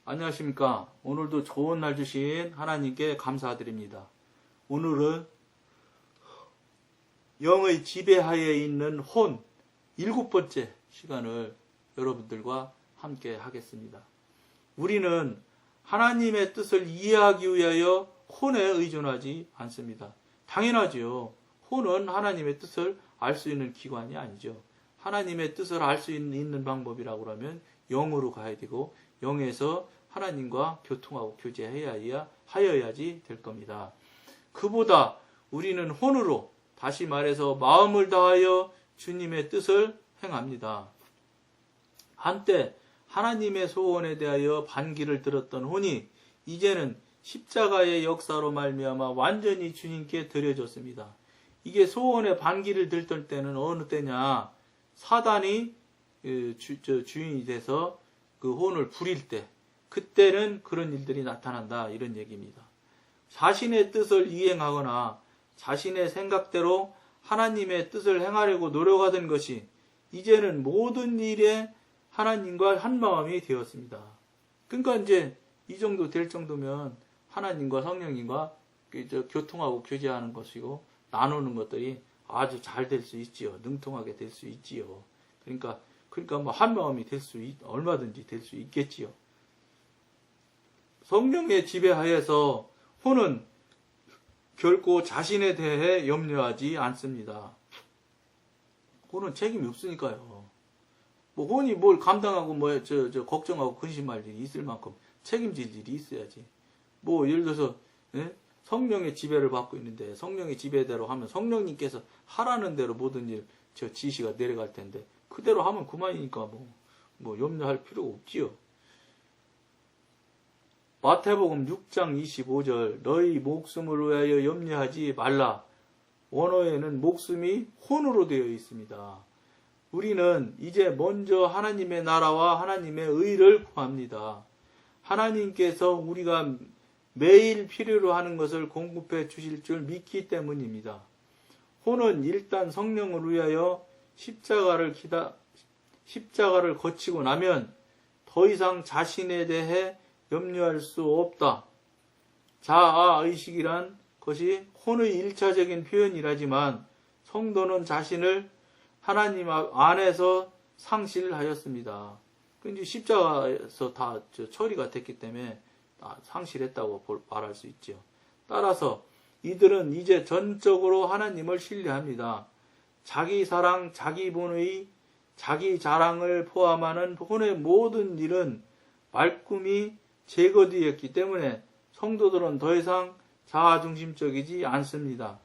안녕하십니까. 오늘도 좋은 날 주신 하나님께 감사드립니다. 오늘은 영의 지배하에 있는 혼 7번째 시간을 여러분들과 함께 하겠습니다. 우리는 하나님의 뜻을 이해하기 위하여 혼에 의존하지 않습니다. 당연하지요. 혼은 하나님의 뜻을 알 수 있는 기관이 아니죠. 하나님의 뜻을 알 수 있는 방법이라고 하면 영으로 가야 되고 영에서 하나님과 교통하고 교제하여야지 될 겁니다. 그보다 우리는 혼으로, 다시 말해서 마음을 다하여 주님의 뜻을 행합니다. 한때 하나님의 소원에 대하여 반기를 들었던 혼이 이제는 십자가의 역사로 말미암아 완전히 주님께 드려졌습니다. 이게 소원의 반기를 들던 때는 어느 때냐? 사단이 주인이 돼서 그 혼을 부릴 때, 그때는 그런 일들이 나타난다, 이런 얘기입니다. 자신의 뜻을 이행하거나 자신의 생각대로 하나님의 뜻을 행하려고 노력하던 것이 이제는 모든 일에 하나님과 한마음이 되었습니다. 그러니까 이제 이 정도 될 정도면 하나님과 성령님과 교통하고 교제하는 것이고 나누는 것들이 아주 잘 될 수 있지요. 능통하게 될 수 있지요. 그러니까 뭐 한마음이 얼마든지 될 수 있겠지요. 성령의 지배하에서 혼은 결코 자신에 대해 염려하지 않습니다. 혼은 책임이 없으니까요. 뭐 혼이 뭘 감당하고 걱정하고 근심할 일이 있을 만큼 책임질 일이 있어야지. 뭐 예를 들어서 성령의 지배를 받고 있는데 성령의 지배대로 하면 성령님께서 하라는 대로 모든 일 지시가 내려갈 텐데 그대로 하면 그만이니까 뭐 염려할 필요가 없지요. 마태복음 6장 25절 너희 목숨을 위하여 염려하지 말라. 원어에는 목숨이 혼으로 되어 있습니다. 우리는 이제 먼저 하나님의 나라와 하나님의 의를 구합니다. 하나님께서 우리가 매일 필요로 하는 것을 공급해 주실 줄 믿기 때문입니다. 혼은 일단 성령을 위하여 십자가를 거치고 나면 더 이상 자신에 대해 염려할 수 없다. 자아의식이란 것이 혼의 1차적인 표현이라지만 성도는 자신을 하나님 안에서 상실하였습니다. 이제 십자가에서 다 처리가 됐기 때문에 상실했다고 말할 수 있죠. 따라서 이들은 이제 전적으로 하나님을 신뢰합니다. 자기 사랑, 자기 본의, 자기 자랑을 포함하는 혼의 모든 일은 말끔히 제거되었기 때문에 성도들은 더 이상 자아중심적이지 않습니다.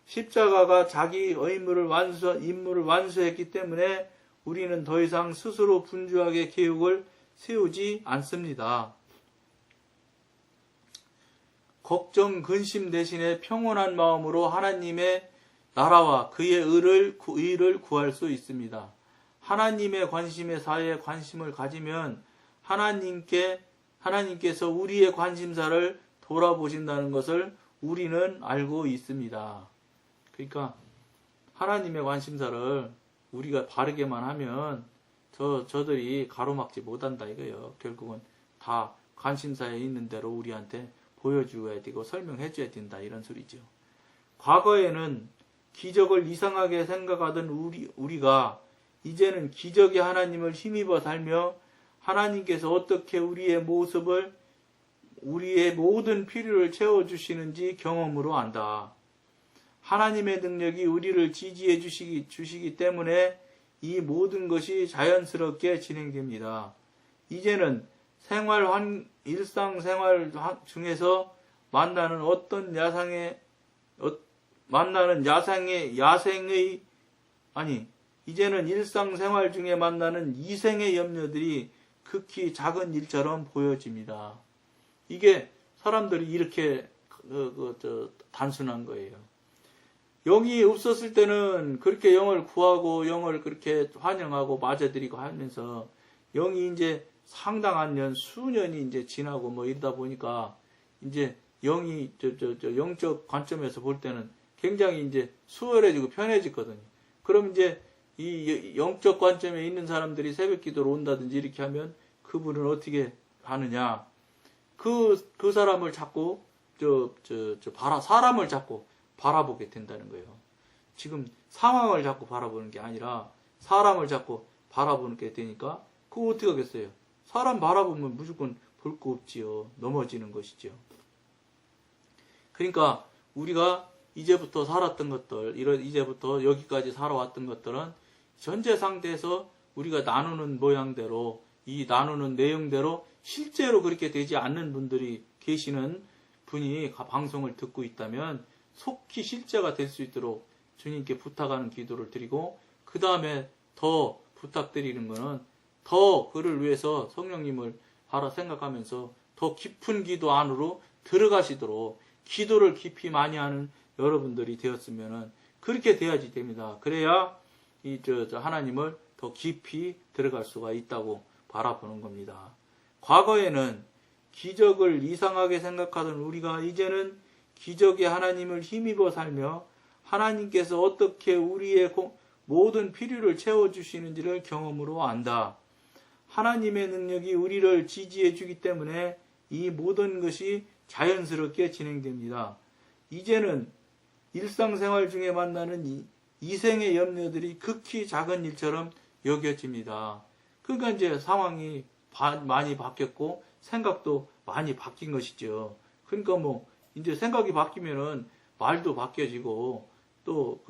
십자가가 자기 임무를 완수했기 때문에 우리는 더 이상 스스로 분주하게 계획을 세우지 않습니다. 걱정, 근심 대신에 평온한 마음으로 하나님의 나라와 그의 의를 구할 수 있습니다. 하나님의 관심의 사회에 관심을 가지면 하나님께서 우리의 관심사를 돌아보신다는 것을 우리는 알고 있습니다. 그러니까 하나님의 관심사를 우리가 바르게만 하면 저들이 가로막지 못한다 이거예요. 결국은 다 관심사에 있는 대로 우리한테 보여줘야 되고 설명해줘야 된다 이런 소리죠. 과거에는 기적을 이상하게 생각하던 우리가 이제는 기적의 하나님을 힘입어 살며 하나님께서 어떻게 우리의 모든 필요를 채워주시는지 경험으로 안다. 하나님의 능력이 우리를 지지해 주시기 때문에 이 모든 것이 자연스럽게 진행됩니다. 이제는 일상생활 중에서 이제는 일상생활 중에 만나는 이생의 염려들이 극히 작은 일처럼 보여집니다. 이게 사람들이 이렇게 단순한 거예요. 영이 없었을 때는 그렇게 영을 구하고 영을 그렇게 환영하고 맞아들이고 하면서 영이 이제 상당한 수년이 이제 지나고 이러다 보니까 이제 영이 영적 관점에서 볼 때는 굉장히 이제 수월해지고 편해지거든요. 그럼 이제 이 영적 관점에 있는 사람들이 새벽 기도로 온다든지 이렇게 하면 그분은 어떻게 하느냐? 그 사람을 자꾸 사람을 자꾸 바라보게 된다는 거예요. 지금 상황을 자꾸 바라보는 게 아니라 사람을 자꾸 바라보는 게 되니까 그거 어떻게 하겠어요? 사람 바라보면 무조건 볼 거 없지요. 넘어지는 것이죠. 그러니까 우리가 이제부터 살았던 것들, 이제부터 여기까지 살아왔던 것들은 현재 상태에서 우리가 나누는 모양대로, 이 나누는 내용대로 실제로 그렇게 되지 않는 분들이 계시는 분이 방송을 듣고 있다면 속히 실제가 될 수 있도록 주님께 부탁하는 기도를 드리고, 그 다음에 더 부탁드리는 것은 더 그를 위해서 성령님을 바라 생각하면서 더 깊은 기도 안으로 들어가시도록 기도를 깊이 많이 하는 여러분들이 되었으면 그렇게 돼야지 됩니다. 그래야 하나님을 더 깊이 들어갈 수가 있다고 바라보는 겁니다. 과거에는 기적을 이상하게 생각하던 우리가 이제는 기적의 하나님을 힘입어 살며 하나님께서 어떻게 우리의 모든 필요를 채워주시는지를 경험으로 안다. 하나님의 능력이 우리를 지지해 주기 때문에 이 모든 것이 자연스럽게 진행됩니다. 이제는 일상생활 중에 만나는 이생의 염려들이 극히 작은 일처럼 여겨집니다. 그러니까 이제 상황이 많이 바뀌었고 생각도 많이 바뀐 것이죠. 그러니까 이제 생각이 바뀌면은 말도 바뀌어지고 또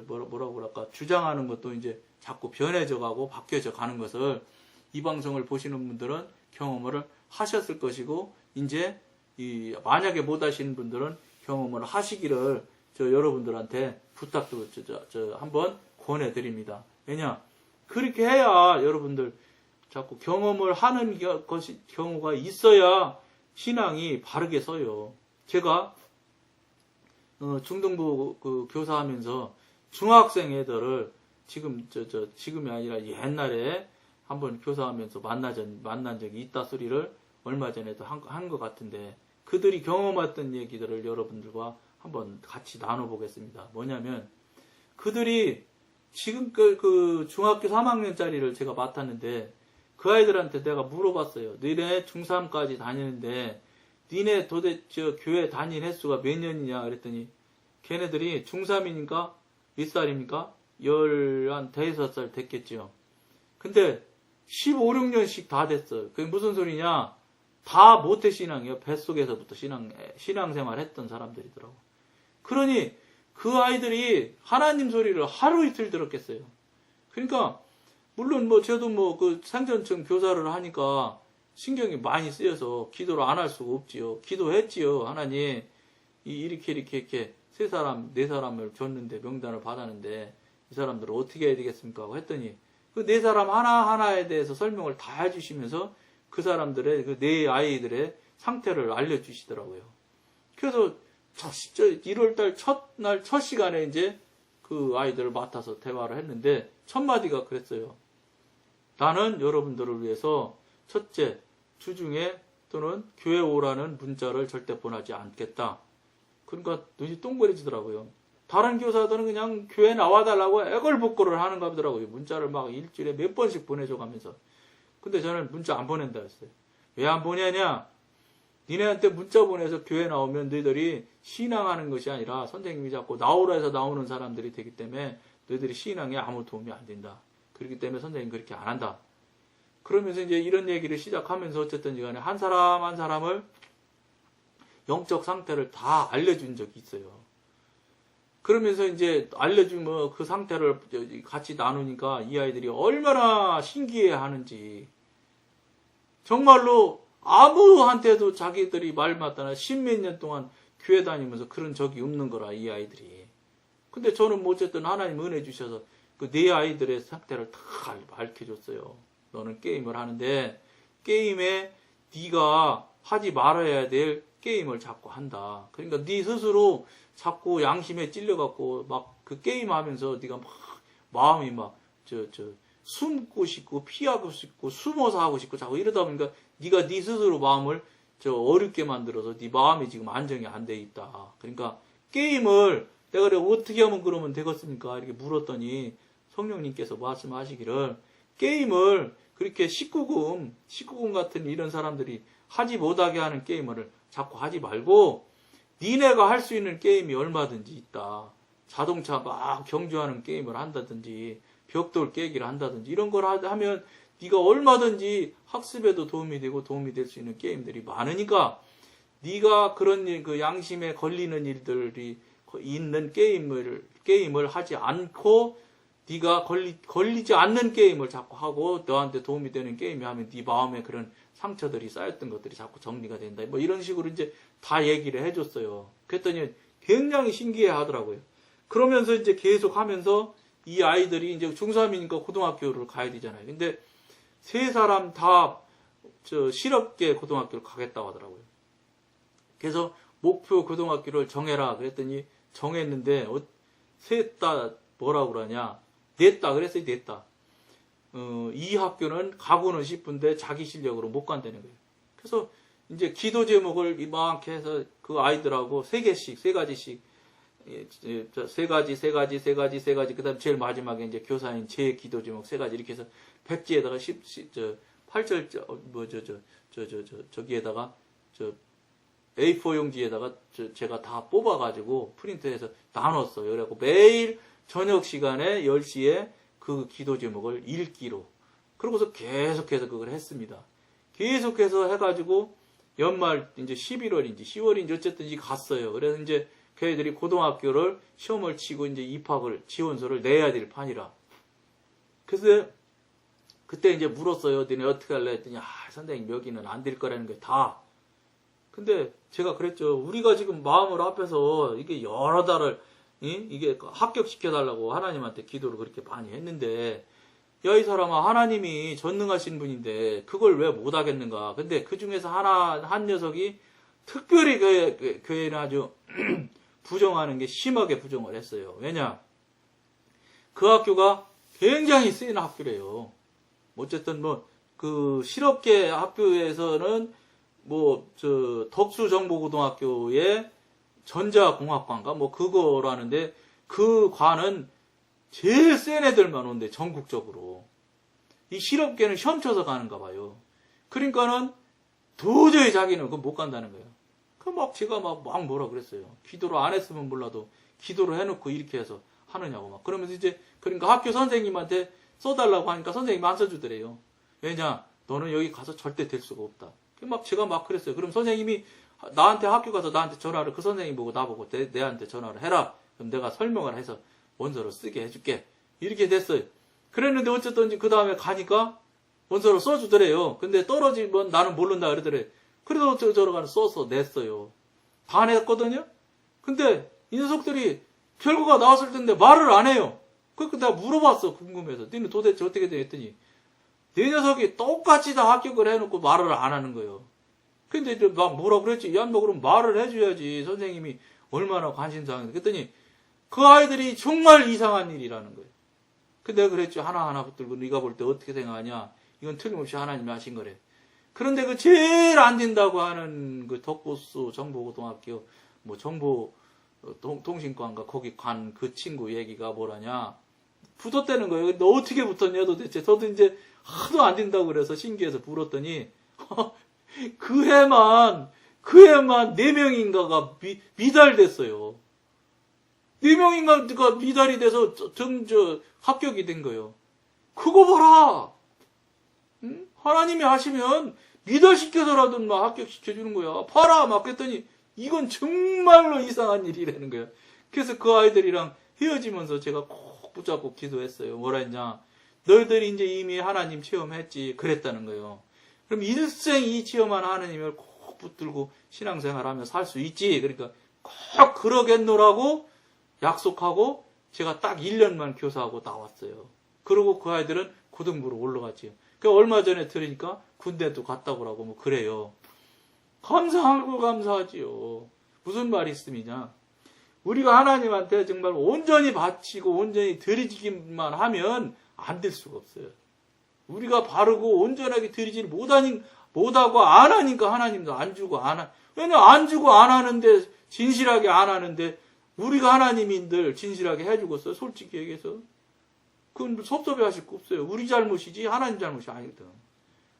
뭐라고 그럴까, 주장하는 것도 이제 자꾸 변해져 가고 바뀌어져 가는 것을 이 방송을 보시는 분들은 경험을 하셨을 것이고, 이제 만약에 못 하시는 분들은 경험을 하시기를 여러분들한테 부탁도 한번 권해드립니다. 왜냐? 그렇게 해야 여러분들 자꾸 경험을 하는 경우가 있어야 신앙이 바르게 서요. 제가 중등부 교사하면서 중학생 애들을 지금이 아니라 옛날에 한번 교사하면서 만난 적이 있다 소리를 얼마 전에도 한 것 같은데, 그들이 경험했던 얘기들을 여러분들과 한번 같이 나눠보겠습니다. 뭐냐면, 그들이 지금 그 중학교 3학년짜리를 제가 맡았는데, 그 아이들한테 내가 물어봤어요. 너네 중3까지 다니는데, 니네 도대체 교회 다닌 횟수가 몇 년이냐? 그랬더니, 걔네들이 중3이니까 몇 살입니까? 15살 됐겠죠. 근데 15, 16년씩 다 됐어요. 그게 무슨 소리냐? 다 모태신앙이에요. 뱃속에서부터 신앙생활 했던 사람들이더라고. 그러니 그 아이들이 하나님 소리를 하루 이틀 들었겠어요. 그러니까 물론 저도 그 생전층 교사를 하니까 신경이 많이 쓰여서 기도를 안 할 수가 없지요. 기도했지요. 하나님 이렇게 세 사람, 네 사람을 줬는데, 명단을 받았는데 이 사람들을 어떻게 해야 되겠습니까? 하고 했더니 그 네 사람 하나하나에 대해서 설명을 다 해주시면서 그 사람들의 그 네 아이들의 상태를 알려주시더라고요. 그래서 1월달 첫날 첫 시간에 이제 그 아이들을 맡아서 대화를 했는데 첫 마디가 그랬어요. 나는 여러분들을 위해서 첫째, 주중에 또는 교회 오라는 문자를 절대 보내지 않겠다. 그러니까 눈이 동그래지더라고요. 다른 교사들은 그냥 교회 나와달라고 애걸복걸을 하는가 보더라고요. 문자를 막 일주일에 몇 번씩 보내줘가면서. 근데 저는 문자 안 보낸다 했어요. 왜 안 보내냐? 니네한테 문자 보내서 교회 나오면 너희들이 신앙하는 것이 아니라 선생님이 자꾸 나오라 해서 나오는 사람들이 되기 때문에 너희들이 신앙에 아무 도움이 안 된다. 그렇기 때문에 선생님 그렇게 안 한다. 그러면서 이제 이런 얘기를 시작하면서 어쨌든 간에 한 사람 한 사람을 영적 상태를 다 알려준 적이 있어요. 그러면서 이제 알려주면 그 상태를 같이 나누니까 이 아이들이 얼마나 신기해 하는지. 정말로 아무한테도 자기들이 말 맞다나 10몇 년 동안 교회 다니면서 그런 적이 없는 거라, 이 아이들이. 근데 저는 어쨌든 하나님 은혜 주셔서 그 네 아이들의 상태를 다 밝혀줬어요. 너는 게임을 하는데 게임에 네가 하지 말아야 될 게임을 자꾸 한다. 그러니까 네 스스로 자꾸 양심에 찔려갖고 막 그 게임 하면서 네가 막 마음이 막 숨고 싶고 피하고 싶고 숨어서 하고 싶고 자꾸 이러다 보니까 네가 네 스스로 마음을 어렵게 만들어서 네 마음이 지금 안정이 안 돼 있다. 그러니까 게임을 내가 어떻게 하면 그러면 되겠습니까? 이렇게 물었더니 성령님께서 말씀하시기를 게임을 그렇게 19금 같은 이런 사람들이 하지 못하게 하는 게임을 자꾸 하지 말고, 니네가 할 수 있는 게임이 얼마든지 있다. 자동차 막 경주하는 게임을 한다든지, 벽돌 깨기를 한다든지, 이런 걸 하면 네가 얼마든지 학습에도 도움이 되고 도움이 될 수 있는 게임들이 많으니까, 네가 그런 그 양심에 걸리는 일들이 있는 게임을 하지 않고, 네가 걸리지 않는 게임을 자꾸 하고 너한테 도움이 되는 게임이 하면 네 마음에 그런 상처들이 쌓였던 것들이 자꾸 정리가 된다. 뭐 이런 식으로 이제 다 얘기를 해줬어요. 그랬더니 굉장히 신기해 하더라고요. 그러면서 이제 계속 하면서 이 아이들이 이제 중3이니까 고등학교를 가야 되잖아요. 근데 세 사람 다 실업계 고등학교를 가겠다고 하더라고요. 그래서 목표 고등학교를 정해라 그랬더니 정했는데 셋 다 뭐라고 그러냐, 냈다 그랬어요. 냈다. 이 학교는 가고는 싶은데 자기 실력으로 못 간다는 거예요. 그래서 이제 기도 제목을 이만큼 해서 그 아이들하고 세 가지씩 세 가지 그다음 제일 마지막에 이제 교사인 제 기도 제목 세 가지 이렇게 해서 백지에다가 8절 저기에다가 A4 용지에다가 제가 다 뽑아가지고 프린트해서 나눴어요. 그래갖고 매일 저녁 시간에 10시에 그 기도 제목을 읽기로. 그러고서 계속해서 그걸 했습니다. 계속해서 해가지고 연말 이제 11월인지 10월인지 어쨌든 갔어요. 그래서 이제 그 애들이 고등학교를 시험을 치고 이제 입학을 지원서를 내야 될 판이라. 그래서 그때 이제 물었어요. 너네 어떻게 할래? 했더니 선생님 여기는 안 될 거라는 게 다. 근데 제가 그랬죠. 우리가 지금 마음을 앞에서 이게 여러 달을 이게 합격시켜달라고 하나님한테 기도를 그렇게 많이 했는데, 야, 이 사람아, 하나님이 전능하신 분인데 그걸 왜 못하겠는가. 근데 그 중에서 한 녀석이 특별히 교회는 아주 부정하는 게 심하게 부정을 했어요. 왜냐? 그 학교가 굉장히 센 학교래요. 어쨌든 그 실업계 학교에서는 덕수정보고등학교의 전자공학과인가? 그거라는데, 그 과는 제일 센 애들만 온대, 전국적으로. 이 실업계는 시험 쳐서 가는가 봐요. 그러니까는 도저히 자기는 그거 못 간다는 거예요. 제가 뭐라 그랬어요. 기도를 안 했으면 몰라도 기도를 해놓고 이렇게 해서 하느냐고 그러면서 이제, 그러니까 학교 선생님한테 써달라고 하니까 선생님이 안 써주더래요. 왜냐? 너는 여기 가서 절대 될 수가 없다. 제가 그랬어요. 그럼 선생님이 나한테 학교 가서 나한테 전화를, 그 선생님 보고 나보고 내한테 전화를 해라. 그럼 내가 설명을 해서 원서를 쓰게 해줄게. 이렇게 됐어요. 그랬는데 어쨌든 그 다음에 가니까 원서를 써주더래요. 근데 떨어지면 나는 모른다 그러더래요. 그래도 저러가는 써서 냈어요. 다 냈거든요. 근데 이 녀석들이 결과가 나왔을 텐데 말을 안 해요. 그러니까 내가 물어봤어. 궁금해서. 너는 도대체 어떻게 됐더니 내 녀석이 똑같이 다 합격을 해놓고 말을 안 하는 거예요. 근데 이제 뭐라 그랬지? 야, 그럼 말을 해줘야지. 선생님이 얼마나 관심사항인데. 그랬더니 그 아이들이 정말 이상한 일이라는 거예요. 근데 내가 그랬죠. 하나하나 붙들고 네가 볼 때 어떻게 생각하냐? 이건 틀림없이 하나님이 하신 거래. 그런데 그 제일 안 된다고 하는 그 덕보수 정보고등학교 정보통신과인가 거기 간 그 친구 얘기가 뭐라냐? 붙었다는 거예요. 근데 어떻게 붙었냐 도대체. 저도 이제 하도 안 된다고 그래서 신기해서 물었더니 그 해만 4명인가가 미달됐어요. 4명인가가 미달이 돼서 합격이 된 거예요. 그거 봐라. 응? 하나님이 하시면 미달시켜서라도 합격시켜주는 거야. 봐라. 그랬더니 이건 정말로 이상한 일이라는 거야. 그래서 그 아이들이랑 헤어지면서 제가 꼭 붙잡고 기도했어요. 뭐라 했냐? 너희들이 이제 이미 하나님 체험했지. 그랬다는 거예요. 그럼 일생 이 체험한 하나님을 꼭 붙들고 신앙생활하며 살 수 있지. 그러니까 꼭 그러겠노라고 약속하고 제가 딱 1년만 교사하고 나왔어요. 그러고 그 아이들은 고등부로 올라갔지요. 얼마 전에 들으니까 군대도 갔다고 하고 그래요. 감사하고 감사하지요. 무슨 말이 있음이냐? 우리가 하나님한테 정말 온전히 바치고 온전히 드리기만 하면 안 될 수가 없어요. 우리가 바르고 온전하게 드리지 못하고 안 하니까 하나님도 안 주고 왜냐 안 주고 안 하는데, 진실하게 안 하는데 우리가 하나님인들 진실하게 해주겠어요? 솔직히 얘기해서. 그건 섭섭해 하실 거 없어요. 우리 잘못이지 하나님 잘못이 아니거든.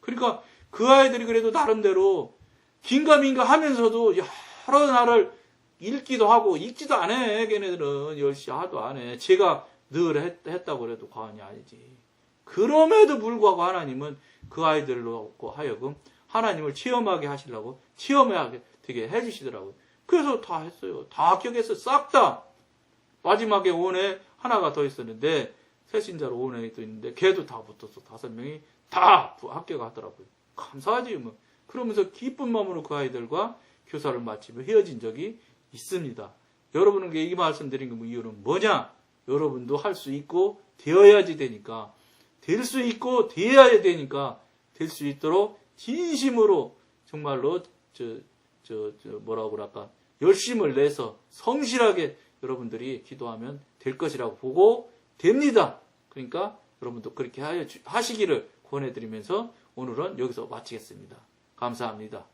그러니까 그 아이들이 그래도 나름대로 긴가민가 하면서도 여러 날을 읽기도 하고 읽지도 안 해. 걔네들은 10시 하도 안 해. 제가 늘 했다고 그래도 과언이 아니지. 그럼에도 불구하고 하나님은 그 아이들로 하여금 하나님을 체험하게 하시려고 체험하게 되게 해주시더라고요. 그래서 다 했어요. 다 합격해서 싹 다. 마지막에 온에 하나가 더 있었는데 새신자로 온에 또 있는데 걔도 다 붙었어. 5명이 다 합격하더라고요. 감사하지 뭐. 그러면서 기쁜 마음으로 그 아이들과 교사를 마치며 헤어진 적이 있습니다. 여러분에게 이 말씀드린 이유는 뭐냐? 여러분도 할 수 있고 되어야지 되니까 될 수 있고 되어야 되니까 될 수 있도록 진심으로 정말로 뭐라고 그럴까 열심을 내서 성실하게 여러분들이 기도하면 될 것이라고 보고 됩니다. 그러니까 여러분도 그렇게 하시기를 권해드리면서 오늘은 여기서 마치겠습니다. 감사합니다.